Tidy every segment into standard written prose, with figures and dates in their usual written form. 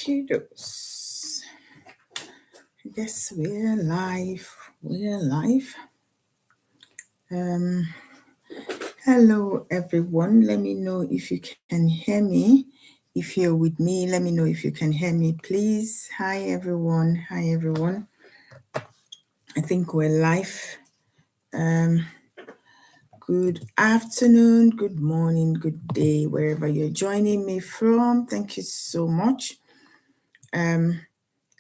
Kudos. I guess we're live. We're live. Hello everyone. Let me know if you can hear me. If you're with me, let me know if you can hear me, please. Hi everyone. Hi everyone. I think we're live. Good afternoon, good morning, good day, wherever you're joining me from. Thank you so much.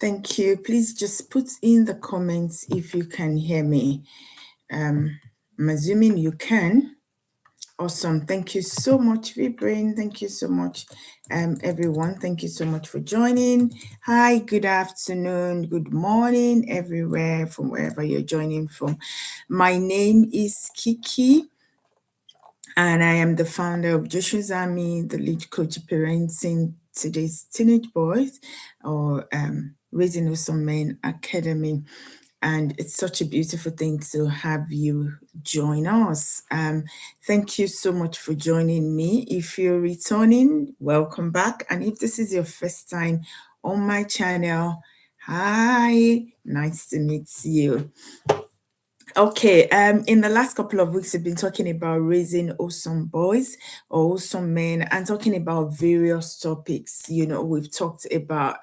Thank you. Please just put in the comments if you can hear me. I'm assuming you can. Awesome. Thank you so much, Vibrain. Thank you so much, everyone. Thank you so much for joining. Hi, good afternoon, good morning, everywhere from wherever you're joining from. My name is Kiki, and I am the founder of Joshua's Army, the lead coach parenting today's teenage boys, or Raising Awesome Men Academy. And it's such a beautiful thing to have you join us. Thank you so much for joining me. If you're returning, welcome back. And if this is your first time on my channel, hi, nice to meet you. Okay, in the last couple of weeks, we've been talking about raising awesome boys or awesome men and talking about various topics. You know, we've talked about,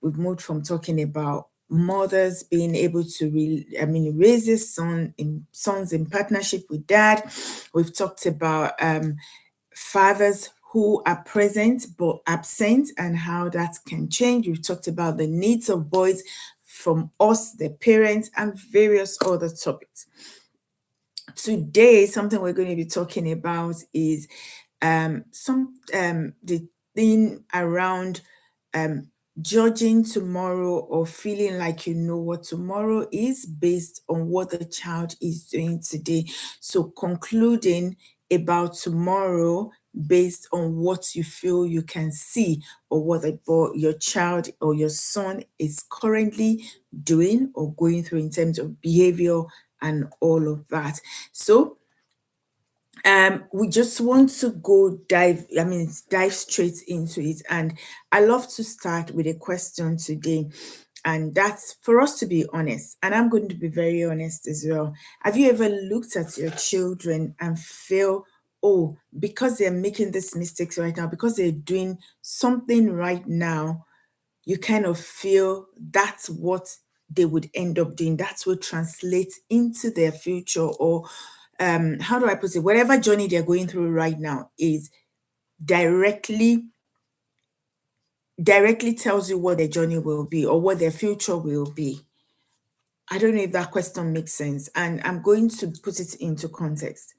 we've moved from talking about mothers being able to raise their sons in partnership with dad. We've talked about fathers who are present but absent and how that can change. We've talked about the needs of boys from us, the parents, and various other topics. Today, something we're going to be talking about is the thing around judging tomorrow or feeling like you know what tomorrow is based on what the child is doing today. So concluding about tomorrow based on what you feel you can see or what your child or your son is currently doing or going through in terms of behavior and all of that. So we just want to dive straight into it. And I love to start with a question today. And that's for us to be honest. And I'm going to be very honest as well. Have you ever looked at your children and feel, oh, because they're making these mistakes right now, because they're doing something right now, you kind of feel that's what they would end up doing. That's what translates into their future, or how do I put it? Whatever journey they're going through right now is directly tells you what their journey will be or what their future will be. I don't know if that question makes sense, and I'm going to put it into context.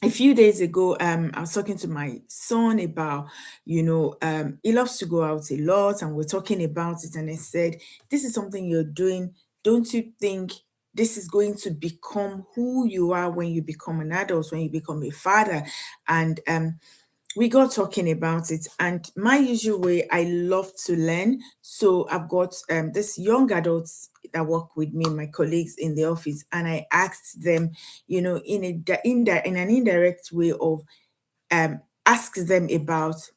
A few days ago, I was talking to my son about, he loves to go out a lot, and we're talking about it. And I said, this is something you're doing. Don't you think this is going to become who you are when you become an adult, when you become a father? And we got talking about it, and my usual way, I love to learn. So I've got this young adults that work with me, my colleagues in the office, and I asked them, in an indirect way of ask them about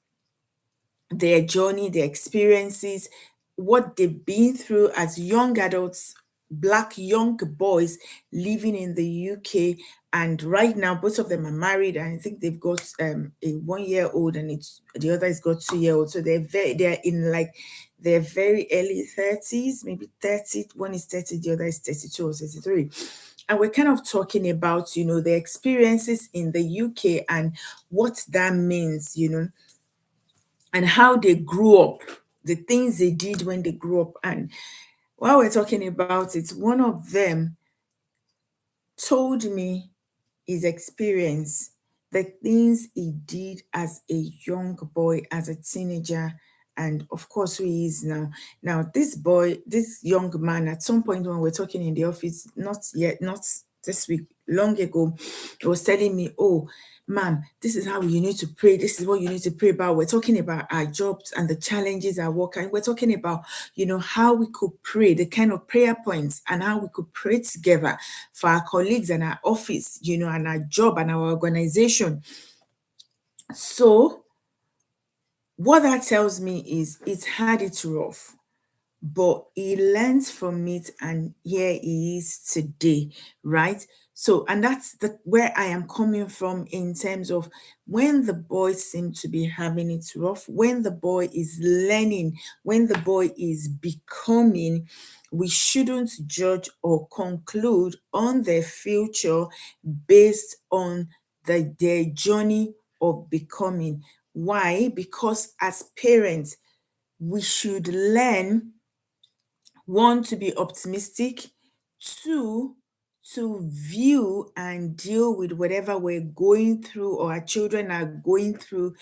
their journey, their experiences, what they've been through as young adults, Black young boys living in the UK. And right now, both of them are married, and I think they've got a 1 year old, and the other has got 2 year old. So they're in like their very early 30s, maybe 30. One is 30, the other is 32 or 33. And we're kind of talking about, their experiences in the UK and what that means, and how they grew up, the things they did when they grew up. And while we're talking about it, one of them told me his experience, the things he did as a young boy, as a teenager, and of course who he is now. Now, this young man, at some point when we're talking in the office, not this week, long ago, he was telling me, oh, ma'am, this is how you need to pray. This is what you need to pray about. We're talking about our jobs and the challenges at work. And we're talking about, how we could pray, the kind of prayer points, and how we could pray together for our colleagues and our office, and our job and our organization. So what that tells me is it's had it rough, but he learns from it, and here he is today, right? So, and that's the where I am coming from in terms of when the boy seems to be having it rough, when the boy is learning, when the boy is becoming, we shouldn't judge or conclude on their future based on their journey of becoming. Why? Because as parents, we should learn, one, to be optimistic, two, to view and deal with whatever we're going through or our children are going through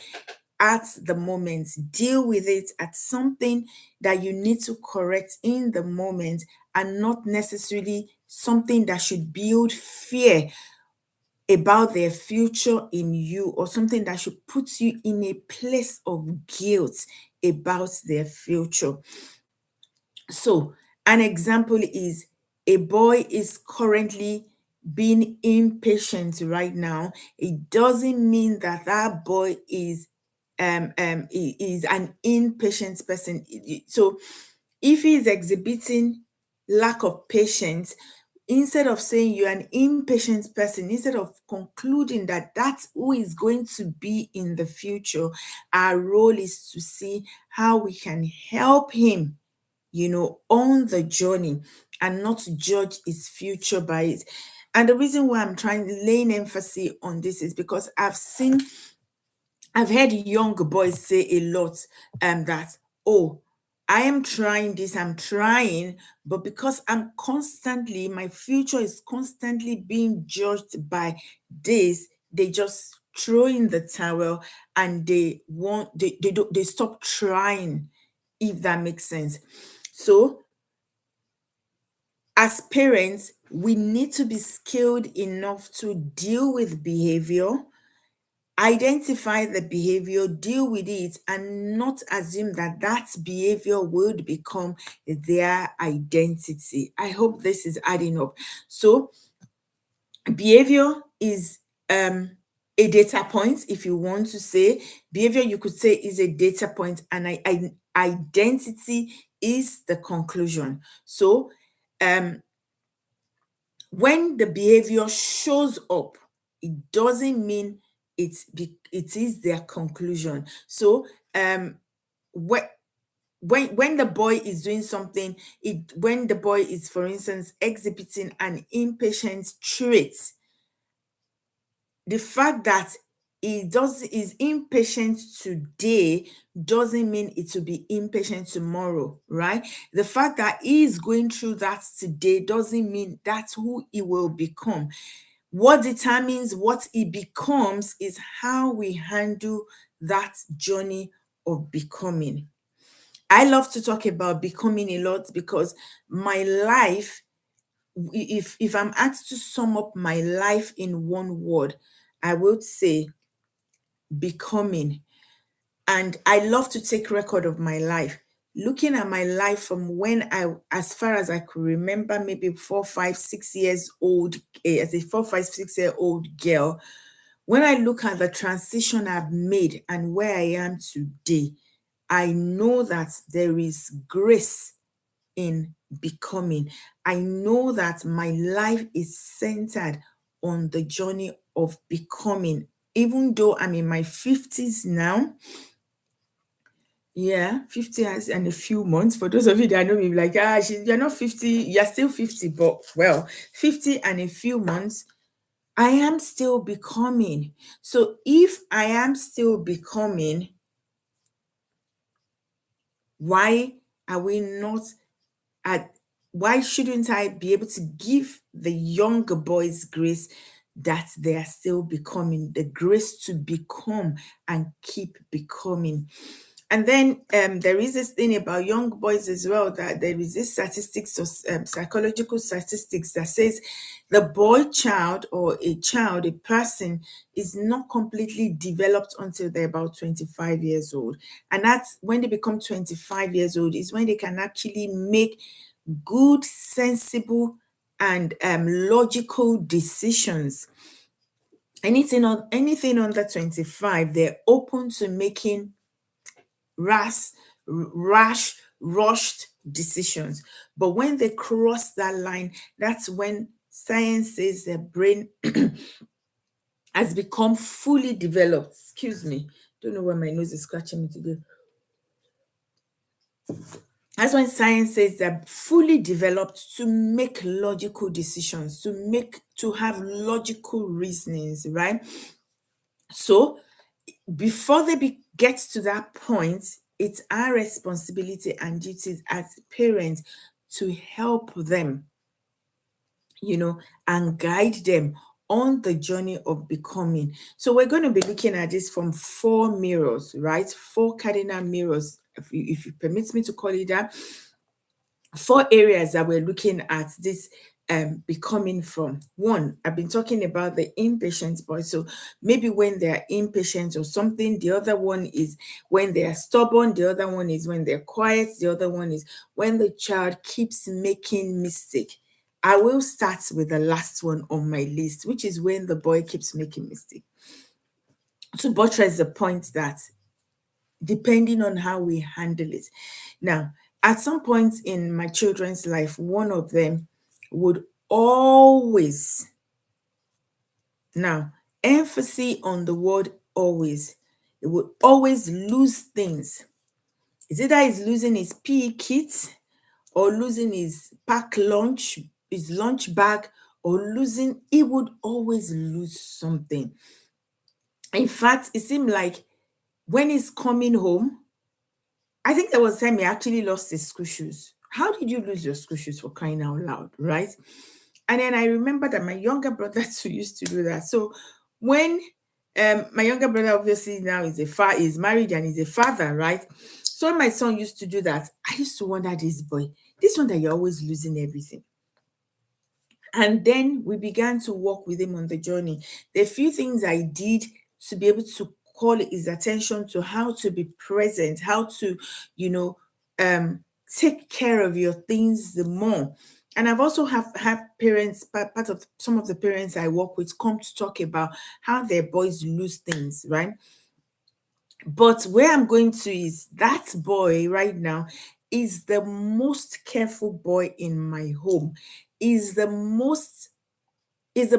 at the moment. Deal with it at something that you need to correct in the moment, and not necessarily something that should build fear about their future in you, or something that should put you in a place of guilt about their future. So, an example is a boy is currently being impatient right now. It doesn't mean that that boy is an impatient person. So, if he is exhibiting lack of patience, instead of saying you're an impatient person, instead of concluding that that's who is going to be in the future, our role is to see how we can help him, on the journey, and not to judge his future by it. And the reason why I'm trying to lay an emphasis on this is because I've heard young boys say a lot, that, oh, I am trying this, I'm trying, but because my future is constantly being judged by this, they just throw in the towel, and they stop trying, if that makes sense. So, as parents, we need to be skilled enough to deal with behavior, identify the behavior, deal with it, and not assume that that behavior would become their identity. I hope this is adding up. So, behavior is a data point, if you want to say. Behavior, you could say, is a data point, and identity is the conclusion. So, um, when the behavior shows up, it doesn't mean it is their conclusion. So, when when the boy is doing something, when the boy is, for instance, exhibiting an impatient trait, the fact that is impatient today doesn't mean it will be impatient tomorrow, right? The fact that he is going through that today doesn't mean that's who he will become. What determines what he becomes is how we handle that journey of becoming. I love to talk about becoming a lot, because my life, if I'm asked to sum up my life in one word, I would say becoming. And I love to take record of my life. Looking at my life from when as far as I could remember, maybe 4, 5, 6 years old, as a 4, 5, 6 year old girl, when I look at the transition I've made and where I am today, I know that there is grace in becoming. I know that my life is centered on the journey of becoming. Even though I'm in my 50s now, yeah, 50 years and a few months. For those of you that know me, like, you're not 50, you're still 50, but well, 50 and a few months, I am still becoming. So if I am still becoming, why are we not at why shouldn't I be able to give the younger boys grace that they are still becoming, the grace to become and keep becoming? And then there is this thing about young boys as well, that there is this statistics or psychological statistics that says the boy child, or a person, is not completely developed until they're about 25 years old. And that's when they become 25 years old, is when they can actually make good, sensible, and logical decisions. Anything under 25, they're open to making rash, rushed decisions. But when they cross that line, that's when science says their brain has become fully developed. Excuse me. Don't know why my nose is scratching me today. That's when science says they're fully developed to make logical decisions, to have logical reasonings, right? So before get to that point, it's our responsibility and duties as parents to help them, and guide them on the journey of becoming. So we're going to be looking at this from four mirrors, right? Four cardinal mirrors, if you permit me to call it that. Four areas that we're looking at this becoming from. One, I've been talking about the impatient boy. So maybe when they're impatient or something. The other one is when they are stubborn. The other one is when they're quiet. The other one is when the child keeps making mistake. I will start with the last one on my list, which is when the boy keeps making mistake. To buttress the point that depending on how we handle it. Now, at some point in my children's life, one of them would always, now, emphasis on the word always, it would always lose things. It's either he's losing his PE kit or losing his pack lunch, his lunch bag, or he would always lose something. In fact, it seemed like when he's coming home, I think there was a time he actually lost his school shoes. How did you lose your school shoes, for crying out loud, right? And then I remember that my younger brother too used to do that. So when my younger brother obviously now is married and is a father, right? So when my son used to do that, I used to wonder, this one that you're always losing everything. And then we began to walk with him on the journey. There are few things I did to be able to call his attention to how to be present, how to, take care of your things the more. And I've also have parents, part of some of the parents I work with come to talk about how their boys lose things, right? But where I'm going to is that boy right now is the most careful boy in my home, is the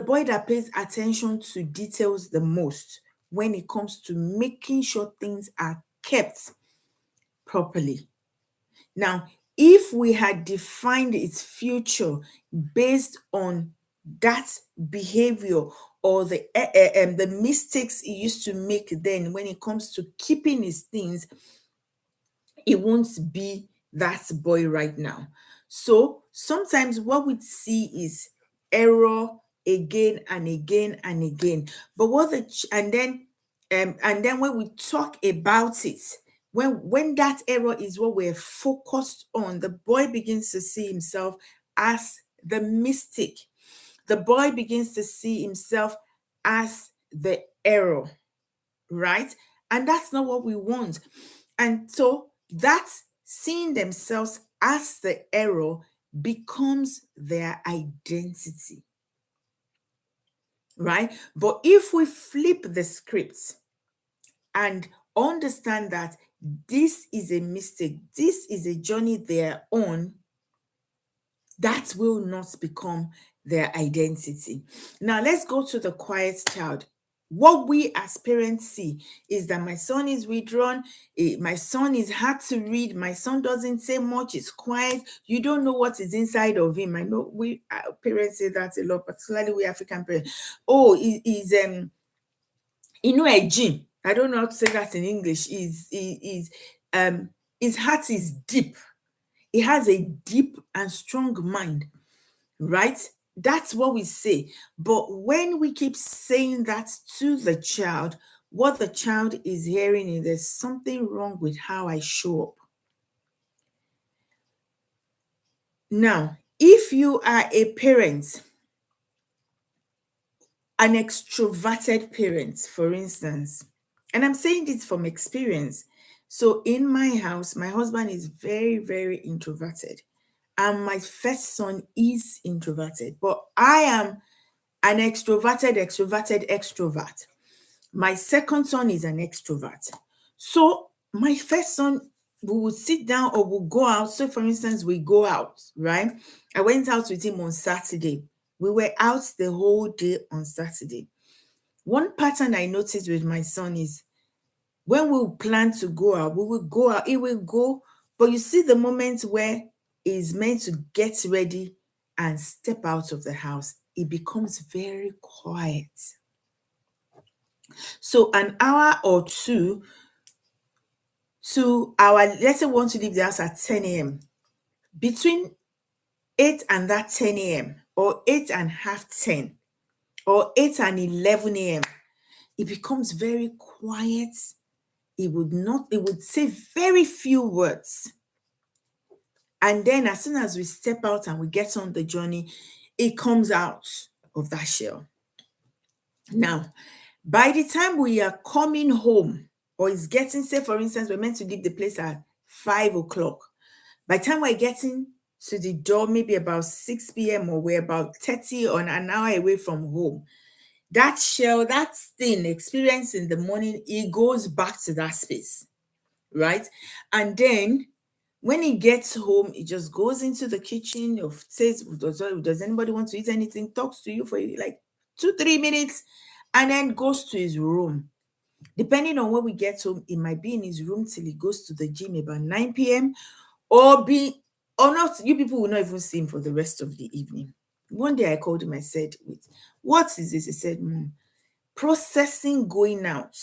boy that pays attention to details the most when it comes to making sure things are kept properly. Now, if we had defined its future based on that behavior or the mistakes he used to make then when it comes to keeping his things, it won't be that boy right now. So sometimes what we see is error again and again and again. But and then when we talk about it, when that error is what we're focused on, the boy begins to see himself as the mistake. The boy begins to see himself as the error, right? And that's not what we want. And so that seeing themselves as the error becomes their identity, right? But if we flip the script and understand that this is a mistake, this is a journey they're on, that will not become their identity. Now, let's go to the quiet child. What we as parents see is that my son is withdrawn, my son is hard to read, my son doesn't say much, is quiet, you don't know what is inside of him. I know we parents say that a lot, particularly we African parents. Oh, a gym. I don't know how to say that in English. His heart is deep. He has a deep and strong mind, right? That's what we say. But when we keep saying that to the child, what the child is hearing is there's something wrong with how I show up. Now, if you are a parent, an extroverted parent, for instance, and I'm saying this from experience. So in my house, my husband is very, very introverted. And my first son is introverted, but I am an extrovert. My second son is an extrovert. So my first son, we would sit down or we'll go out. So, for instance, we go out, right? I went out with him on Saturday. We were out the whole day on Saturday. One pattern I noticed with my son is when we plan to go out, we will go out, he will go. But you see the moment where he's meant to get ready and step out of the house, it becomes very quiet. So an hour or two to our, let's say we want to leave the house at 10 a.m. Between 8 and that 10 a.m. or 8 and half 10 or 8 and 11 a.m., it becomes very quiet. It would say very few words. And then as soon as we step out and we get on the journey, it comes out of that shell. Now, by the time we are coming home, or it's getting, say for instance, we're meant to leave the place at 5 o'clock. By the time we're getting to the door, maybe about 6 p.m. or we're about 30 or an hour away from home, that shell, that thing experienced in the morning, it goes back to that space, right? And then when he gets home, he just goes into the kitchen, or says, does anybody want to eat anything? Talks to you for like 2-3 minutes, and then goes to his room. Depending on when we get home, he might be in his room till he goes to the gym about 9 p.m. or not. You people will not even see him for the rest of the evening. One day I called him, I said, wait, what is this? He said, processing going out,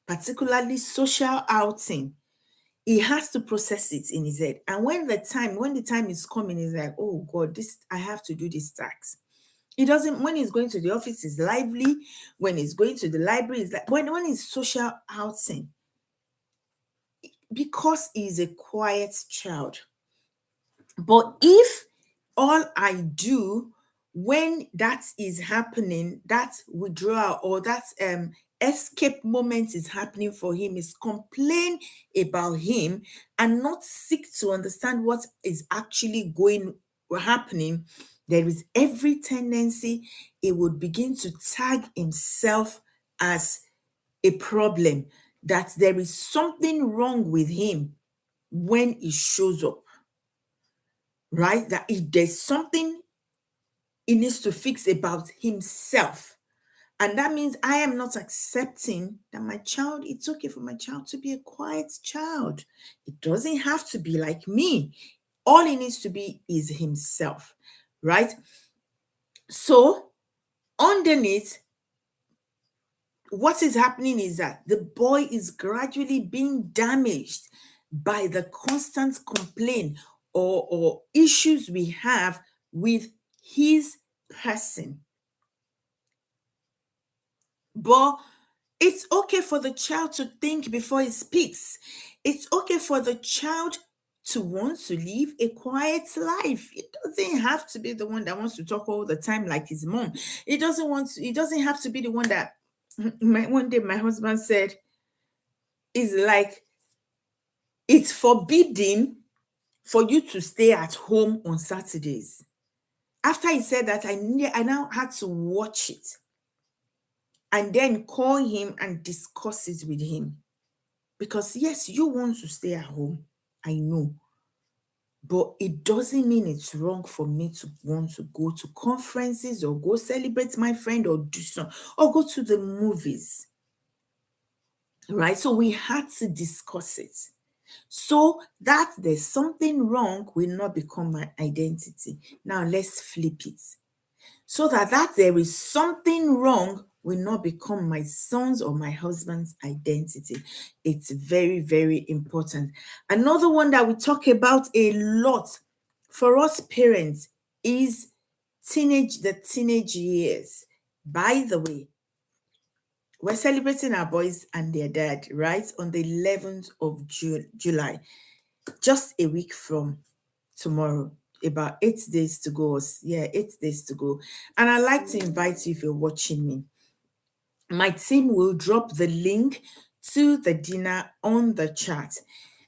particularly social outing. He has to process it in his head. And when the time is coming, he's like, oh God, this, I have to do this tax. He doesn't, when he's going to the office, he's lively. When he's going to the library, it's like, when he's social outing, because he's a quiet child. But if all I do when that is happening, that withdrawal or that escape moment is happening for him, is complain about him and not seek to understand what is actually happening, there is every tendency he would begin to tag himself as a problem, that there is something wrong with him when he shows up, right? That if there's something he needs to fix about himself. And that means I am not accepting that my child, it's okay for my child to be a quiet child. It doesn't have to be like me. All he needs to be is himself, right? So underneath, what is happening is that the boy is gradually being damaged by the constant complaint or issues we have with his person. But it's okay for the child to think before he speaks. It's okay for the child to want to live a quiet life. It doesn't have to be the one that wants to talk all the time like his mom. It doesn't have to be the one that one day my husband said is like, it's forbidden for you to stay at home on Saturdays. After he said that, I now had to watch it and then call him and discuss it with him. Because yes, you want to stay at home, I know. But it doesn't mean it's wrong for me to want to go to conferences or go celebrate my friend or do something or go to the movies. Right? So we had to discuss it. So that there's something wrong will not become my identity. Now let's flip it. So that there is something wrong will not become my son's or my husband's identity. It's very, very important. Another one that we talk about a lot for us parents is the teenage years. By the way, we're celebrating our boys and their dad, right? On the 11th of July, just a week from tomorrow, about 8 days to go. Yeah, 8 days to go. And I'd like to invite you, if you're watching me, my team will drop the link to the dinner on the chat.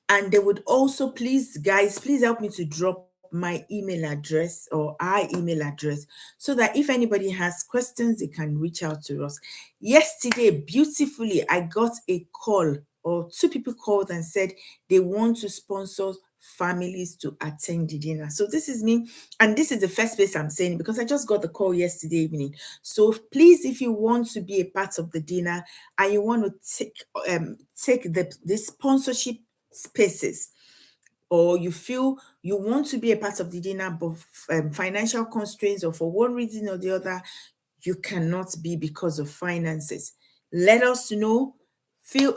And they would also, please, guys, please help me to drop my email address or our email address so that if anybody has questions, they can reach out to us. Yesterday, beautifully, I got a call or two people called and said they want to sponsor families to attend the dinner. So this is me, and this is the first place I'm saying, because I just got the call yesterday evening. So please, if you want to be a part of the dinner and you want to take the sponsorship spaces, or you feel you want to be a part of the dinner, but financial constraints or for one reason or the other, you cannot be because of finances, let us know. Feel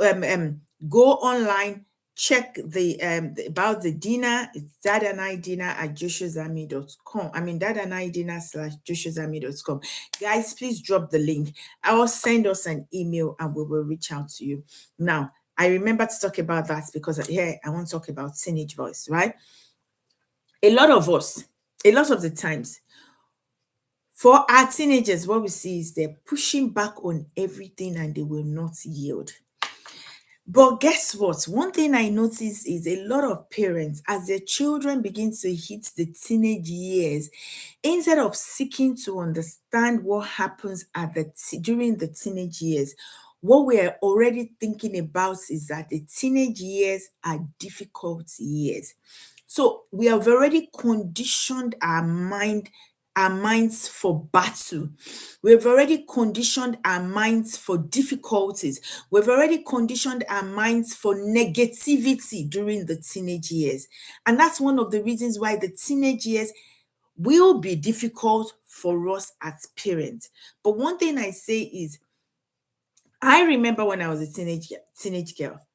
Go online, check about the dinner. It's dad and I dinner at joshuzami.com. I mean dad and I dinner / joshuzami.com. Guys, please drop the link or send us an email and we will reach out to you. Now, I remember to talk about that because here I want to talk about teenage boys, right? A lot of the times, for our teenagers, what we see is they're pushing back on everything and they will not yield. But guess what? One thing I notice is a lot of parents, as their children begin to hit the teenage years, instead of seeking to understand what happens during the teenage years, what we're already thinking about is that the teenage years are difficult years. So we have already conditioned our minds for battle. We've already conditioned our minds for difficulties. We've already conditioned our minds for negativity during the teenage years. And that's one of the reasons why the teenage years will be difficult for us as parents. But one thing I say is, I remember when I was a teenage girl,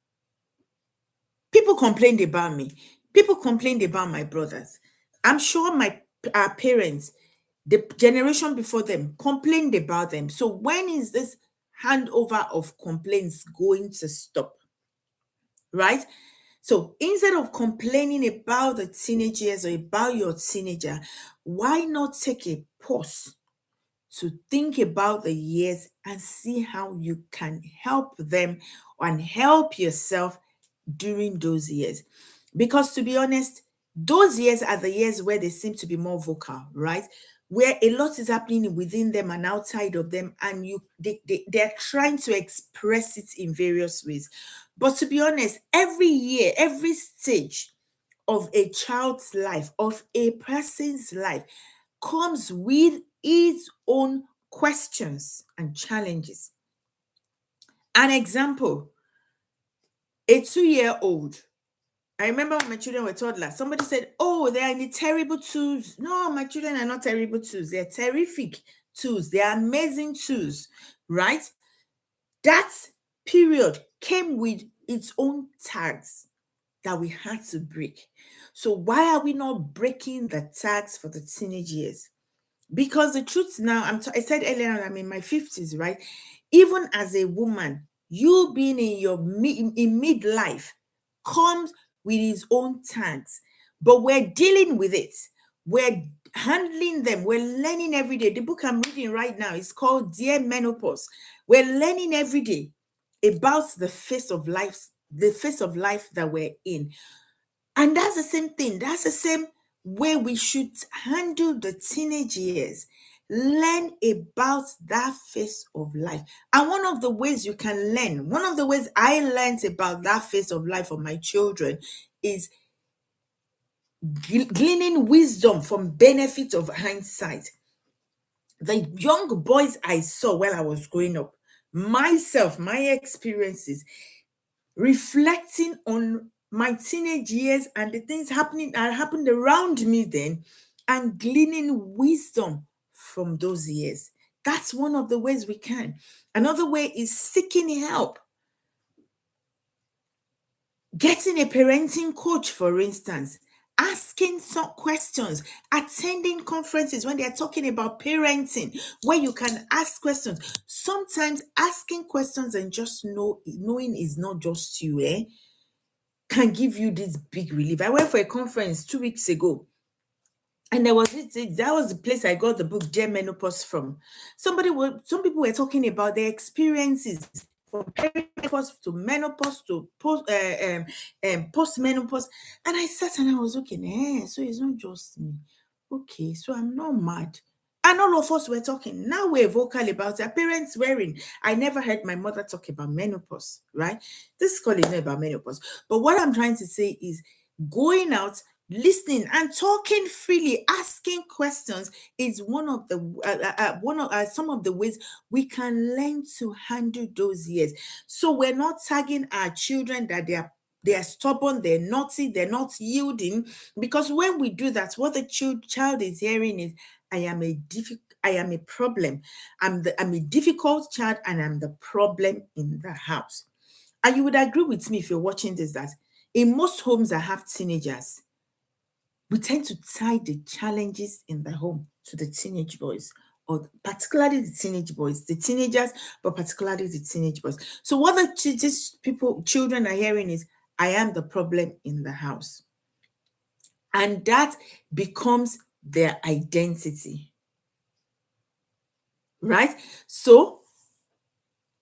people complained about me. People complained about my brothers. I'm sure our parents, the generation before them, complained about them. So when is this handover of complaints going to stop? Right? So instead of complaining about the teenage years or about your teenager, why not take a pause to think about the years and see how you can help them and help yourself during those years? Because to be honest, those years are the years where they seem to be more vocal, right? Where a lot is happening within them and outside of them, and they're trying to express it in various ways. But to be honest, every year, every stage of a child's life, of a person's life, comes with its own questions and challenges. An example, a 2-year-old. I remember when my children were toddlers, somebody said, "Oh, they are in the terrible twos." No, my children are not terrible twos. They're terrific twos. They are amazing twos, right? That period came with its own tags that we had to break. So why are we not breaking the tags for the teenage years? Because the truth now, I said earlier, I'm in my 50s, right? Even as a woman, you being in midlife comes with its own tags, but we're dealing with it. We're handling them. We're learning every day. The book I'm reading right now is called Dear Menopause. We're learning every day about the phase of life that we're in. And that's the same thing. That's the same way we should handle the teenage years. Learn about that phase of life. And one of the ways you can learn, one of the ways I learned about that phase of life of my children is gleaning wisdom from benefit of hindsight. The young boys I saw while I was growing up, myself, my experiences, reflecting on my teenage years and the things that happened around me then, and gleaning wisdom from those years. That's one of the ways we can. Another way is seeking help. Getting a parenting coach, for instance, asking some questions, attending conferences when they're talking about parenting, where you can ask questions. Sometimes asking questions and just knowing is not just you, can give you this big relief. I went for a conference 2 weeks ago, and that was the place I got the book Dear Menopause from. Some people were talking about their experiences from perimenopause to menopause to post-menopause. And I sat and I was looking, so it's not just me. Okay, so I'm not mad. And all of us were talking. Now we're vocal about our parents wearing. I never heard my mother talk about menopause, right? This call is not about menopause. But what I'm trying to say is going out, listening and talking freely, asking questions is one of the some of the ways we can learn to handle those years. So we're not tagging our children that they are stubborn, they're naughty, they're not yielding. Because when we do that, what the child is hearing is, I am a problem. I'm a difficult child and I'm the problem in the house. And you would agree with me if you're watching this that in most homes that have teenagers, we tend to tie the challenges in the home to the teenage boys, or particularly the teenage boys, the teenagers, but particularly the teenage boys. So what these children are hearing is, I am the problem in the house. And that becomes their identity, right? So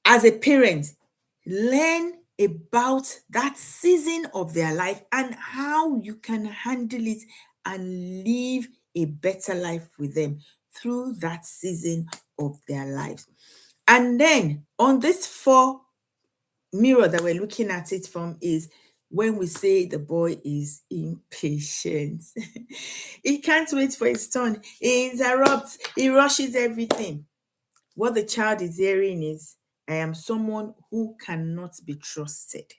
as a parent, learn about that season of their life and how you can handle it and live a better life with them through that season of their lives. And then on this four mirror that we're looking at it from is when we say the boy is impatient. He can't wait for his turn. He interrupts, he rushes everything. What the child is hearing is, I am someone who cannot be trusted.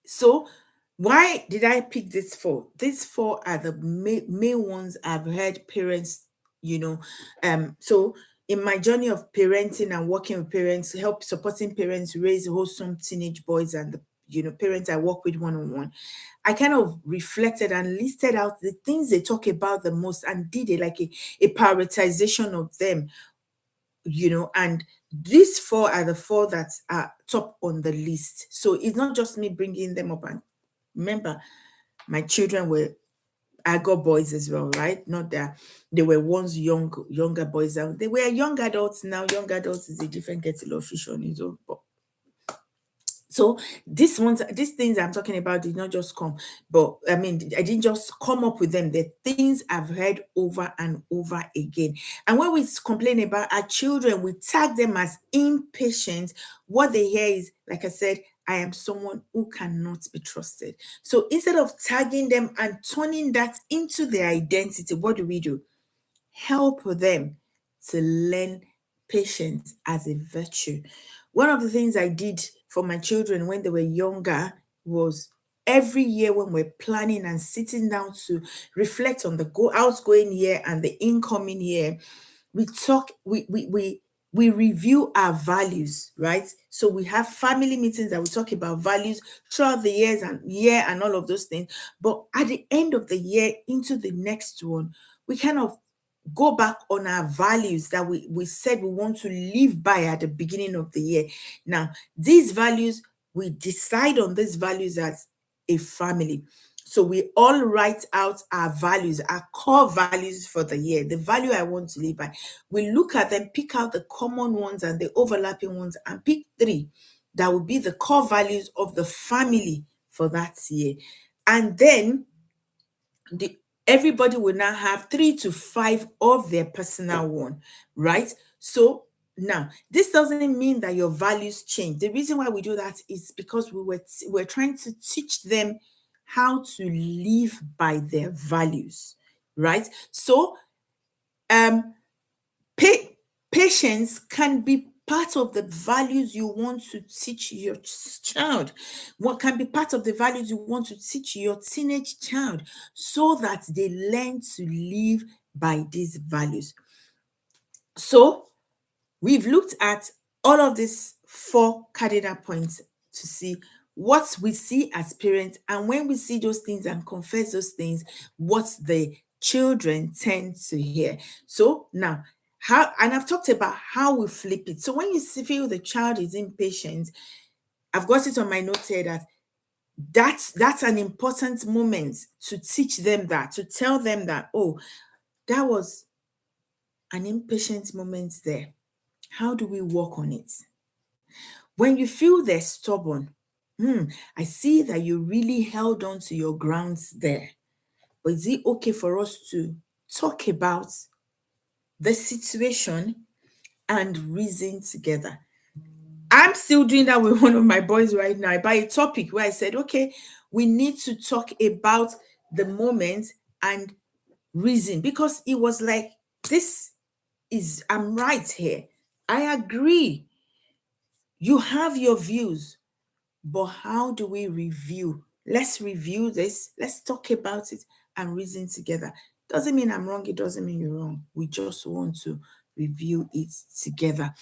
So, why did I pick these four? These four are the main ones I've heard parents, you know. So in my journey of parenting and working with parents, help supporting parents raise wholesome teenage boys and the parents I work with one-on-one, I kind of reflected and listed out the things they talk about the most and did a prioritization of them, and these four are the four that are top on the list. So it's not just me bringing them up. And remember, my children I got boys as well, right? Not that they were once younger boys, and they were young adults now. Young adults is a different kettle of fish on its own. But so these things I'm talking about did not just come, but I mean, I didn't just come up with them. The things I've heard over and over again. And when we complain about our children, we tag them as impatient. What they hear is, like I said, I am someone who cannot be trusted. So instead of tagging them and turning that into their identity, what do? Help them to learn patience as a virtue. One of the things I did for my children when they were younger was every year when we're planning and sitting down to reflect on the outgoing year and the incoming year, we talk, we review our values, right? So we have family meetings that we talk about values throughout the year and all of those things. But at the end of the year into the next one, we kind of go back on our values that we said we want to live by at the beginning of the year. Now, these values, we decide on these values as a family. So we all write out our values, our core values for the year, the value I want to live by. We look at them, pick out the common ones and the overlapping ones, and pick three that will be the core values of the family for that year. And then everybody will now have 3 to 5 of their personal one, right? So now, this doesn't mean that your values change. The reason why we do that is because we're trying to teach them how to live by their values, right? So um patience can be part of the values you want to teach your child. What can be part of the values you want to teach your teenage child so that they learn to live by these values. So we've looked at all of these four cardinal points to see what we see as parents, and when we see those things and confess those things, what the children tend to hear. So now, and I've talked about how we flip it. So when you feel the child is impatient, I've got it on my notes here that that's an important moment to teach them that, to tell them that, oh, that was an impatient moment there. How do we work on it? When you feel they're stubborn, I see that you really held on to your grounds there. But is it okay for us to talk about the situation and reason together. I'm still doing that with one of my boys right now about a topic where I said, okay, we need to talk about the moment and reason, because it was like, this is, I'm right here. I agree. You have your views, but how do we review? Let's review this. Let's talk about it and reason together. Doesn't mean I'm wrong. It doesn't mean you're wrong. We just want to review it together.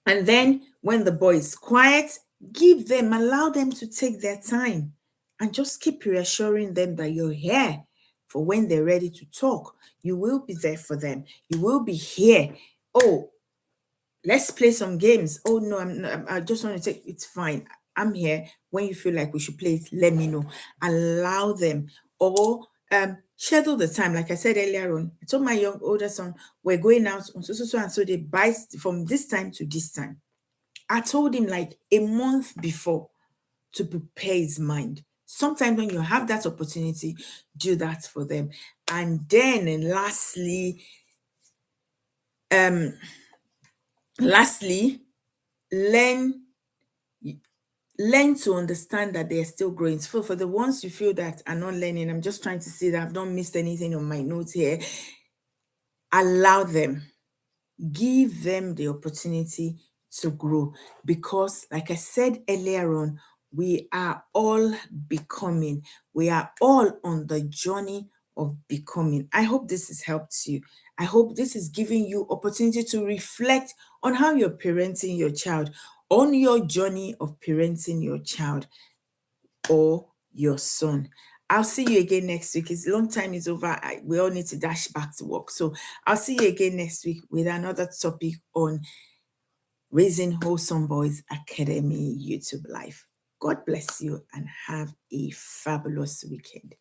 And then when the boy is quiet, allow them to take their time and just keep reassuring them that you're here for when they're ready to talk. You will be there for them. You will be here. Oh, let's play some games. Oh no, I just want to take, it's fine. I'm here. When you feel like we should play it, let me know. Allow them. Or schedule the time. Like I said earlier on, I told my older son, we're going out on so and so they buy from this time to this time. I told him like a month before to prepare his mind. Sometimes when you have that opportunity, do that for them. And then um, lastly, learn to understand that they're still growing. So for the ones you feel that are not learning, I'm just trying to see that I've not missed anything on my notes here. Allow them. Give them the opportunity to grow, because like I said earlier on, we are all becoming. We are all on the journey of becoming. I hope this has helped you. I hope this is giving you opportunity to reflect on how you're parenting your child, on your journey of parenting your child or your son. I'll see you again next week. It's long time is over. We all need to dash back to work. So I'll see you again next week with another topic on Raising Wholesome Boys Academy YouTube Live. God bless you and have a fabulous weekend.